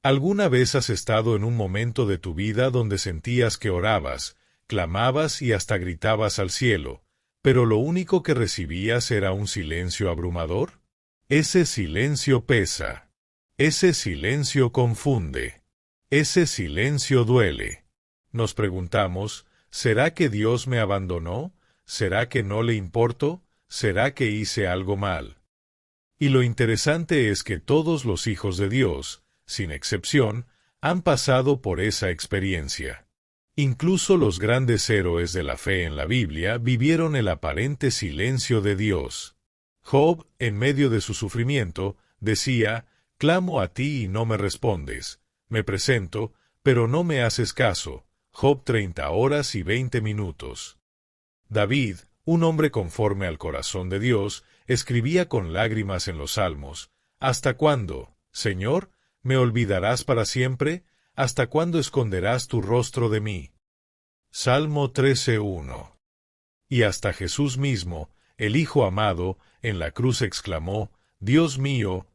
¿Alguna vez has estado en un momento de tu vida donde sentías que orabas, clamabas y hasta gritabas al cielo, pero lo único que recibías era un silencio abrumador? Ese silencio pesa. Ese silencio confunde. Ese silencio duele. Nos preguntamos, ¿será que Dios me abandonó? ¿Será que no le importo? ¿Será que hice algo mal? Y lo interesante es que todos los hijos de Dios, sin excepción, han pasado por esa experiencia. Incluso los grandes héroes de la fe en la Biblia vivieron el aparente silencio de Dios. Job, en medio de su sufrimiento, decía, «Clamo a ti y no me respondes. Me presento, pero no me haces caso». Job 30 horas y 20 minutos. David, un hombre conforme al corazón de Dios, escribía con lágrimas en los Salmos, «¿Hasta cuándo, Señor, me olvidarás para siempre? ¿Hasta cuándo esconderás tu rostro de mí?» Salmo 13:1. Y hasta Jesús mismo, el Hijo amado, en la cruz exclamó, Dios mío,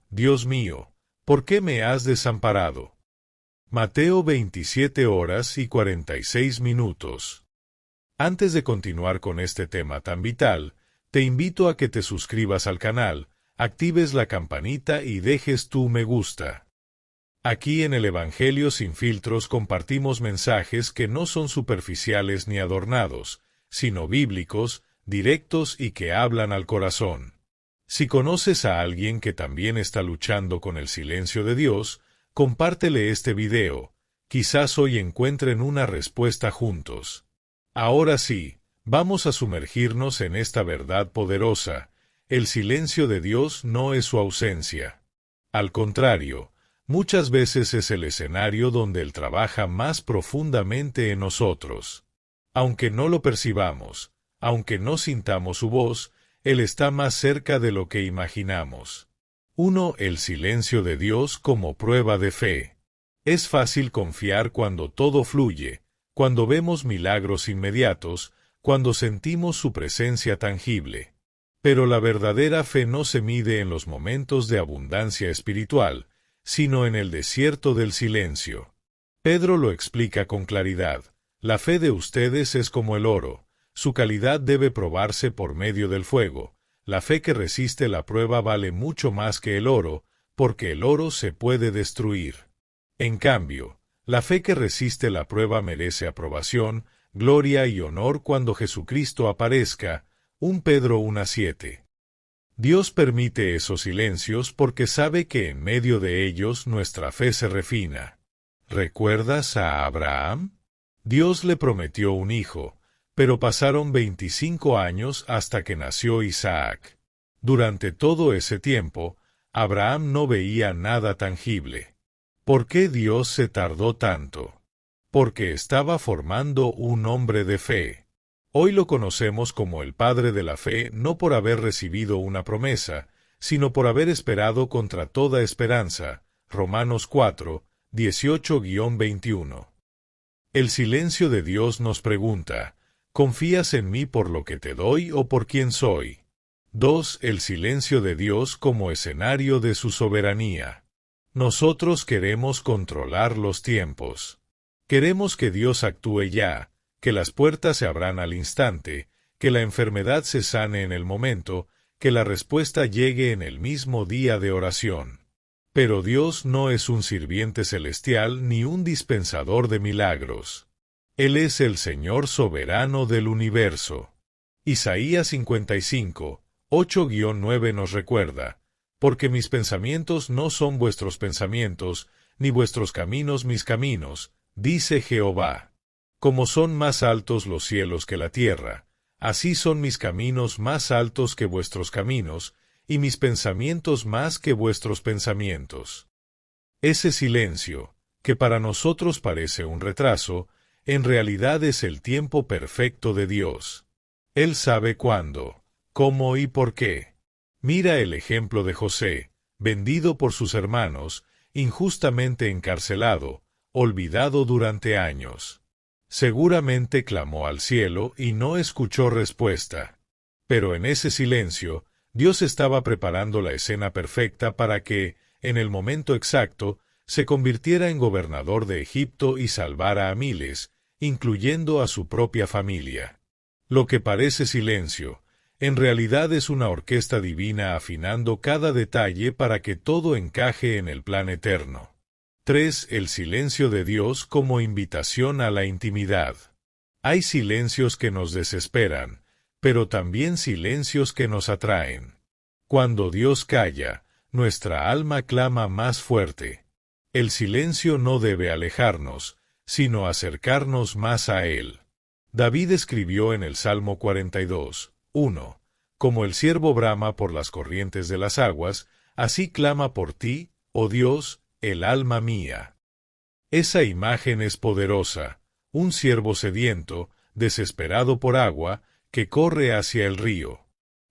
¿por qué me has desamparado? Mateo 27 horas y 46 minutos. Antes de continuar con este tema tan vital, te invito a que te suscribas al canal, actives la campanita y dejes tu me gusta. Aquí en el Evangelio sin filtros compartimos mensajes que no son superficiales ni adornados, sino bíblicos, directos y que hablan al corazón. Si conoces a alguien que también está luchando con el silencio de Dios, compártele este video. Quizás hoy encuentren una respuesta juntos. Ahora sí, vamos a sumergirnos en esta verdad poderosa. El silencio de Dios no es su ausencia. Al contrario, muchas veces es el escenario donde Él trabaja más profundamente en nosotros. Aunque no lo percibamos, aunque no sintamos su voz, Él está más cerca de lo que imaginamos. 1. El silencio de Dios como prueba de fe. Es fácil confiar cuando todo fluye, cuando vemos milagros inmediatos, cuando sentimos su presencia tangible. Pero la verdadera fe no se mide en los momentos de abundancia espiritual, sino en el desierto del silencio. Pedro lo explica con claridad. La fe de ustedes es como el oro. Su calidad debe probarse por medio del fuego. La fe que resiste la prueba vale mucho más que el oro, porque el oro se puede destruir. En cambio, la fe que resiste la prueba merece aprobación, gloria y honor cuando Jesucristo aparezca. 1 Pedro 1:7. Dios permite esos silencios porque sabe que en medio de ellos nuestra fe se refina. ¿Recuerdas a Abraham? Dios le prometió un hijo, pero pasaron 25 años hasta que nació Isaac. Durante todo ese tiempo, Abraham no veía nada tangible. ¿Por qué Dios se tardó tanto? Porque estaba formando un hombre de fe. Hoy lo conocemos como el padre de la fe no por haber recibido una promesa, sino por haber esperado contra toda esperanza. Romanos 4, 18-21. El silencio de Dios nos pregunta, ¿confías en mí por lo que te doy o por quién soy? 2. El silencio de Dios como escenario de su soberanía. Nosotros queremos controlar los tiempos. Queremos que Dios actúe ya, que las puertas se abran al instante, que la enfermedad se sane en el momento, que la respuesta llegue en el mismo día de oración. Pero Dios no es un sirviente celestial ni un dispensador de milagros. Él es el Señor soberano del universo. Isaías 55, 8-9 nos recuerda, porque mis pensamientos no son vuestros pensamientos, ni vuestros caminos mis caminos, dice Jehová. Como son más altos los cielos que la tierra, así son mis caminos más altos que vuestros caminos, y mis pensamientos más que vuestros pensamientos. Ese silencio, que para nosotros parece un retraso, en realidad es el tiempo perfecto de Dios. Él sabe cuándo, cómo y por qué. Mira el ejemplo de José, vendido por sus hermanos, injustamente encarcelado, olvidado durante años. Seguramente clamó al cielo y no escuchó respuesta. Pero en ese silencio, Dios estaba preparando la escena perfecta para que, en el momento exacto, se convirtiera en gobernador de Egipto y salvara a miles, incluyendo a su propia familia. Lo que parece silencio, en realidad es una orquesta divina afinando cada detalle para que todo encaje en el plan eterno. 3. El silencio de Dios como invitación a la intimidad. Hay silencios que nos desesperan, pero también silencios que nos atraen. Cuando Dios calla, nuestra alma clama más fuerte. El silencio no debe alejarnos, sino acercarnos más a Él. David escribió en el Salmo 42, 1, como el ciervo brama por las corrientes de las aguas, así clama por ti, oh Dios, el alma mía. Esa imagen es poderosa, un ciervo sediento, desesperado por agua, que corre hacia el río.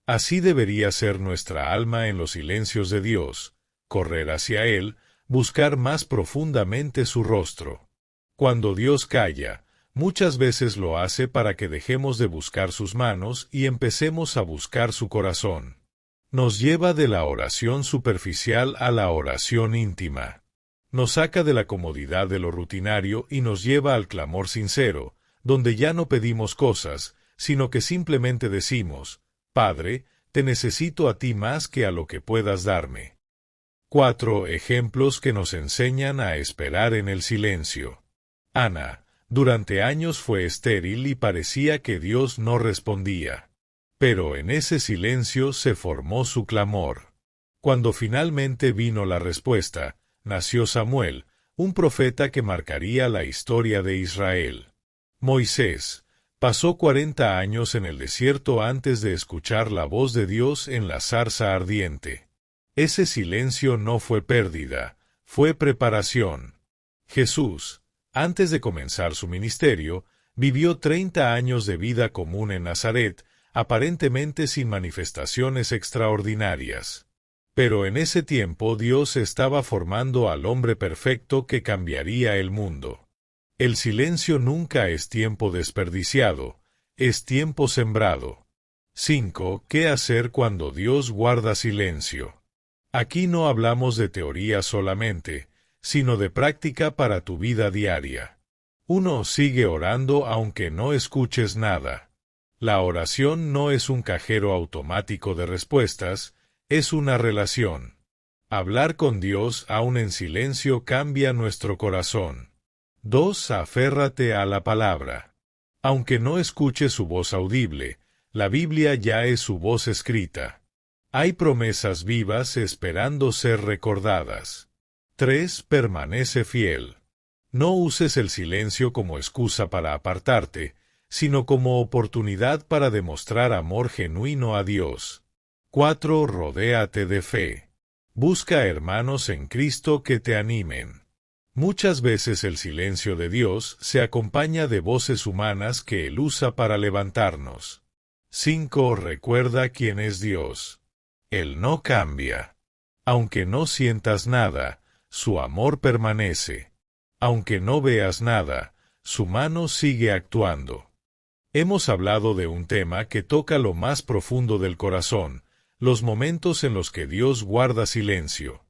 Así debería ser nuestra alma en los silencios de Dios, correr hacia Él, buscar más profundamente su rostro. Cuando Dios calla, muchas veces lo hace para que dejemos de buscar sus manos y empecemos a buscar su corazón. Nos lleva de la oración superficial a la oración íntima. Nos saca de la comodidad de lo rutinario y nos lleva al clamor sincero, donde ya no pedimos cosas, sino que simplemente decimos, Padre, te necesito a ti más que a lo que puedas darme. 4 ejemplos que nos enseñan a esperar en el silencio. Ana, durante años fue estéril y parecía que Dios no respondía. Pero en ese silencio se formó su clamor. Cuando finalmente vino la respuesta, nació Samuel, un profeta que marcaría la historia de Israel. Moisés pasó 40 años en el desierto antes de escuchar la voz de Dios en la zarza ardiente. Ese silencio no fue pérdida, fue preparación. Jesús, antes de comenzar su ministerio, vivió 30 años de vida común en Nazaret, aparentemente sin manifestaciones extraordinarias. Pero en ese tiempo Dios estaba formando al hombre perfecto que cambiaría el mundo. El silencio nunca es tiempo desperdiciado, es tiempo sembrado. 5. ¿Qué hacer cuando Dios guarda silencio? Aquí no hablamos de teoría solamente, sino de práctica para tu vida diaria. 1. Sigue orando aunque no escuches nada. La oración no es un cajero automático de respuestas, es una relación. Hablar con Dios aún en silencio cambia nuestro corazón. 2. Aférrate a la palabra. Aunque no escuches su voz audible, la Biblia ya es su voz escrita. Hay promesas vivas esperando ser recordadas. 3. Permanece fiel. No uses el silencio como excusa para apartarte, sino como oportunidad para demostrar amor genuino a Dios. 4. Rodéate de fe. Busca hermanos en Cristo que te animen. Muchas veces el silencio de Dios se acompaña de voces humanas que Él usa para levantarnos. 5. Recuerda quién es Dios. Él no cambia. Aunque no sientas nada, su amor permanece. Aunque no veas nada, su mano sigue actuando. Hemos hablado de un tema que toca lo más profundo del corazón, los momentos en los que Dios guarda silencio.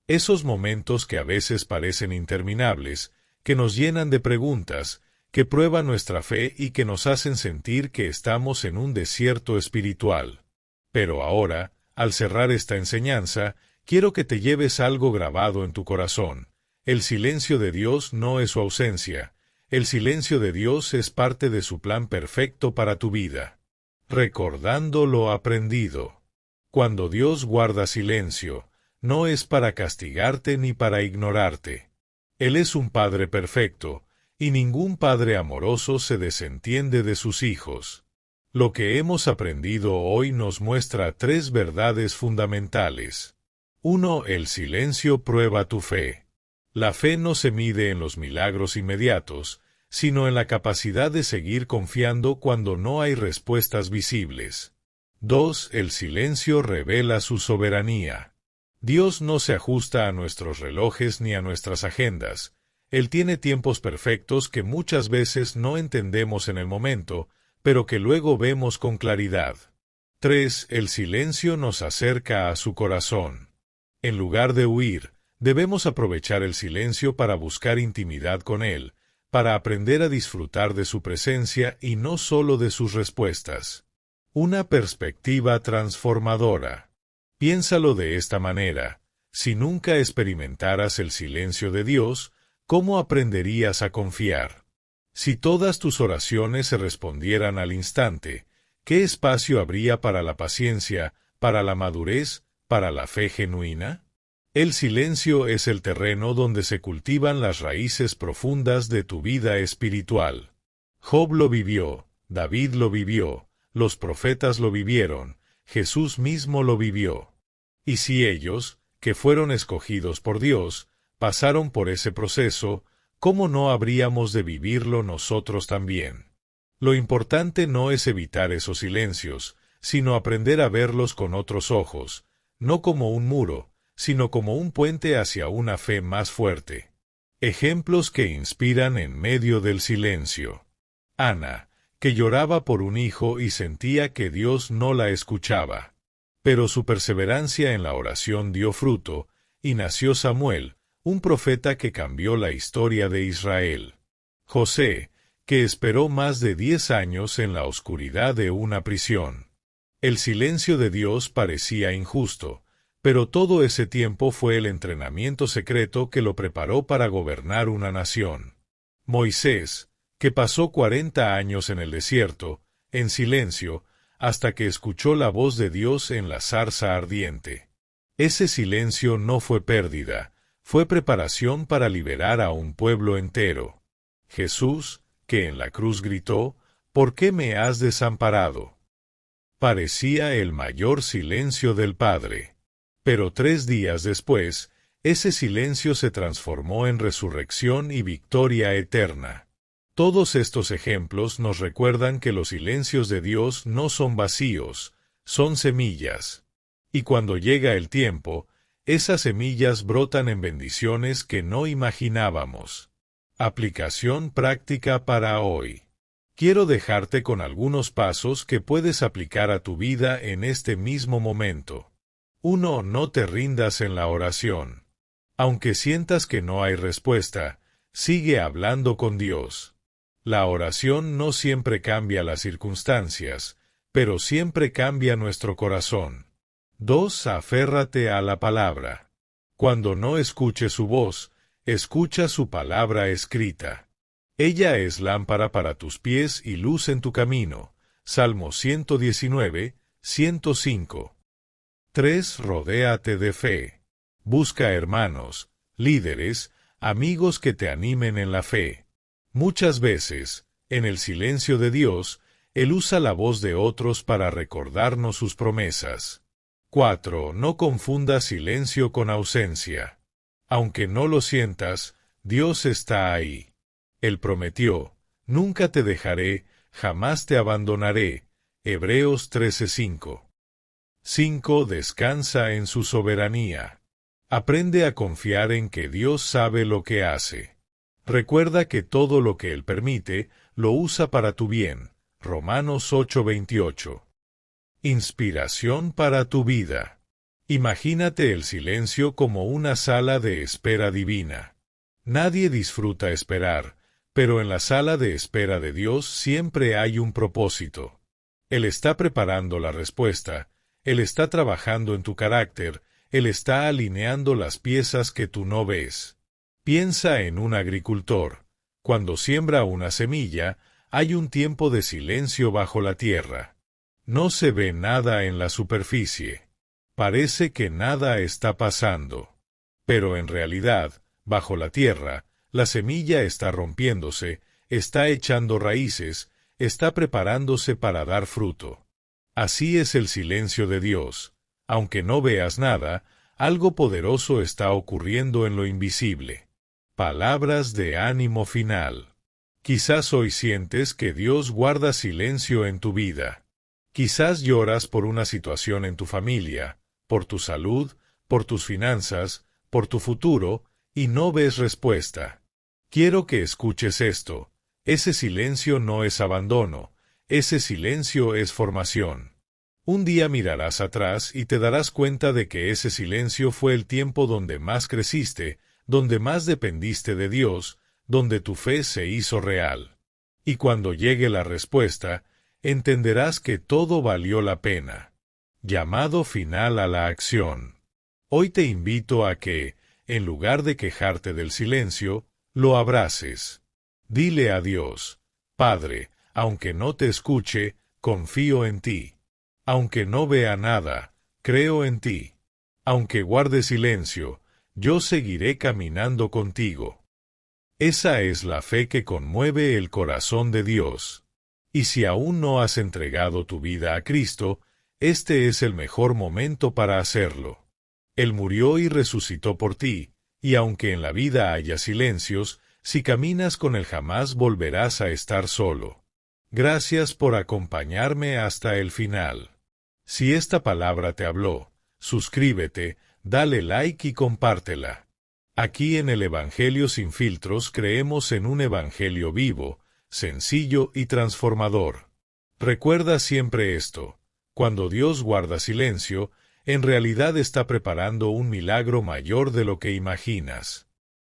Esos momentos que a veces parecen interminables, que nos llenan de preguntas, que prueban nuestra fe y que nos hacen sentir que estamos en un desierto espiritual. Pero ahora, al cerrar esta enseñanza, quiero que te lleves algo grabado en tu corazón. El silencio de Dios no es su ausencia. El silencio de Dios es parte de su plan perfecto para tu vida. Recordando lo aprendido. Cuando Dios guarda silencio, no es para castigarte ni para ignorarte. Él es un Padre perfecto, y ningún Padre amoroso se desentiende de sus hijos. Lo que hemos aprendido hoy nos muestra 3 verdades fundamentales. 1. El silencio prueba tu fe. La fe no se mide en los milagros inmediatos, sino en la capacidad de seguir confiando cuando no hay respuestas visibles. 2. El silencio revela su soberanía. Dios no se ajusta a nuestros relojes ni a nuestras agendas. Él tiene tiempos perfectos que muchas veces no entendemos en el momento, pero que luego vemos con claridad. 3. El silencio nos acerca a su corazón. En lugar de huir, Debemos aprovechar el silencio para buscar intimidad con Él, para aprender a disfrutar de su presencia y no solo de sus respuestas. Una perspectiva transformadora. Piénsalo de esta manera: si nunca experimentaras el silencio de Dios, ¿cómo aprenderías a confiar? Si todas tus oraciones se respondieran al instante, ¿qué espacio habría para la paciencia, para la madurez, para la fe genuina? El silencio es el terreno donde se cultivan las raíces profundas de tu vida espiritual. Job lo vivió, David lo vivió, los profetas lo vivieron, Jesús mismo lo vivió. Y si ellos, que fueron escogidos por Dios, pasaron por ese proceso, ¿cómo no habríamos de vivirlo nosotros también? Lo importante no es evitar esos silencios, sino aprender a verlos con otros ojos, no como un muro, sino como un puente hacia una fe más fuerte. Ejemplos que inspiran en medio del silencio. Ana, que lloraba por un hijo y sentía que Dios no la escuchaba. Pero su perseverancia en la oración dio fruto, y nació Samuel, un profeta que cambió la historia de Israel. José, que esperó más de 10 años en la oscuridad de una prisión. El silencio de Dios parecía injusto, pero todo ese tiempo fue el entrenamiento secreto que lo preparó para gobernar una nación. Moisés, que pasó 40 años en el desierto, en silencio, hasta que escuchó la voz de Dios en la zarza ardiente. Ese silencio no fue pérdida, fue preparación para liberar a un pueblo entero. Jesús, que en la cruz gritó: ¿por qué me has desamparado? Parecía el mayor silencio del Padre. Pero 3 días después, ese silencio se transformó en resurrección y victoria eterna. Todos estos ejemplos nos recuerdan que los silencios de Dios no son vacíos, son semillas. Y cuando llega el tiempo, esas semillas brotan en bendiciones que no imaginábamos. Aplicación práctica para hoy. Quiero dejarte con algunos pasos que puedes aplicar a tu vida en este mismo momento. 1. No te rindas en la oración. Aunque sientas que no hay respuesta, sigue hablando con Dios. La oración no siempre cambia las circunstancias, pero siempre cambia nuestro corazón. 2. Aférrate a la palabra. Cuando no escuches su voz, escucha su palabra escrita. Ella es lámpara para tus pies y luz en tu camino. Salmo 119, 105. 3. Rodéate de fe. Busca hermanos, líderes, amigos que te animen en la fe. Muchas veces, en el silencio de Dios, Él usa la voz de otros para recordarnos sus promesas. 4. No confundas silencio con ausencia. Aunque no lo sientas, Dios está ahí. Él prometió: nunca te dejaré, jamás te abandonaré. Hebreos 13:5. 5. Descansa en su soberanía. Aprende a confiar en que Dios sabe lo que hace. Recuerda que todo lo que Él permite, lo usa para tu bien. Romanos 8:28. Inspiración para tu vida. Imagínate el silencio como una sala de espera divina. Nadie disfruta esperar, pero en la sala de espera de Dios siempre hay un propósito. Él está preparando la respuesta, Él está trabajando en tu carácter, Él está alineando las piezas que tú no ves. Piensa en un agricultor. Cuando siembra una semilla, hay un tiempo de silencio bajo la tierra. No se ve nada en la superficie. Parece que nada está pasando. Pero en realidad, bajo la tierra, la semilla está rompiéndose, está echando raíces, está preparándose para dar fruto. Así es el silencio de Dios. Aunque no veas nada, algo poderoso está ocurriendo en lo invisible. Palabras de ánimo final. Quizás hoy sientes que Dios guarda silencio en tu vida. Quizás lloras por una situación en tu familia, por tu salud, por tus finanzas, por tu futuro, y no ves respuesta. Quiero que escuches esto. Ese silencio no es abandono, ese silencio es formación. Un día mirarás atrás y te darás cuenta de que ese silencio fue el tiempo donde más creciste, donde más dependiste de Dios, donde tu fe se hizo real. Y cuando llegue la respuesta, entenderás que todo valió la pena. Llamado final a la acción. Hoy te invito a que, en lugar de quejarte del silencio, lo abraces. Dile a Dios: Padre, aunque no te escuche, confío en ti. Aunque no vea nada, creo en ti. Aunque guarde silencio, yo seguiré caminando contigo. Esa es la fe que conmueve el corazón de Dios. Y si aún no has entregado tu vida a Cristo, este es el mejor momento para hacerlo. Él murió y resucitó por ti, y aunque en la vida haya silencios, si caminas con Él jamás volverás a estar solo. Gracias por acompañarme hasta el final. Si esta palabra te habló, suscríbete, dale like y compártela. Aquí en el Evangelio sin filtros creemos en un evangelio vivo, sencillo y transformador. Recuerda siempre esto: cuando Dios guarda silencio, en realidad está preparando un milagro mayor de lo que imaginas.